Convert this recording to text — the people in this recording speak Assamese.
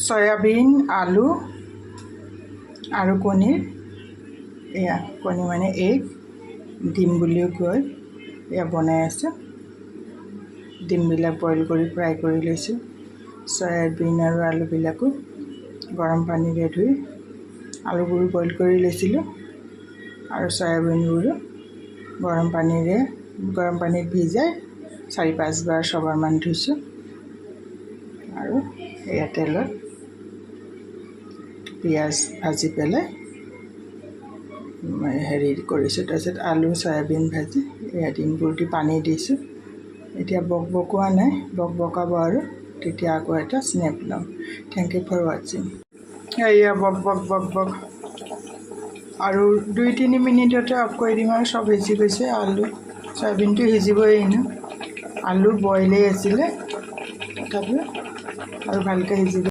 সয়াবিন আলু আৰু কণীৰ এয়া কণী মানে এগ ডিম বুলিও কয় এয়া বনাই আছোঁ ডিমবিলাক বইল কৰি ফ্ৰাই কৰি লৈছোঁ সয়াবিন আৰু আলুবিলাকো গৰম পানীৰে ধুই আলুবোৰ বইল কৰি লৈছিলোঁ আৰু সয়াবিনবোৰো গৰম পানীত ভিজাই 4-5 বাৰ 6 বাৰমান ধুইছোঁ আৰু এয়া তেলত পিঁয়াজ ভাজি পেলাই হেৰি কৰিছোঁ তাৰপিছত আলু সয়াবিন ভাজি এয়া ডিমবোৰ দি পানী দিছোঁ এতিয়া বকবকোৱা নাই বকবকাব আৰু তেতিয়া আকৌ এটা স্নেপ ল'ম থেংক ইউ ফৰ ৱাচিং এয়া বক আৰু 2-3 মিনিটতে অফ কৰি দিম আৰু চব সিজি গৈছে আলু সয়াবিনটো সিজিবই এনেও আলু বইলেই আছিলে তথাপিও আৰু ভালকৈ সিজিব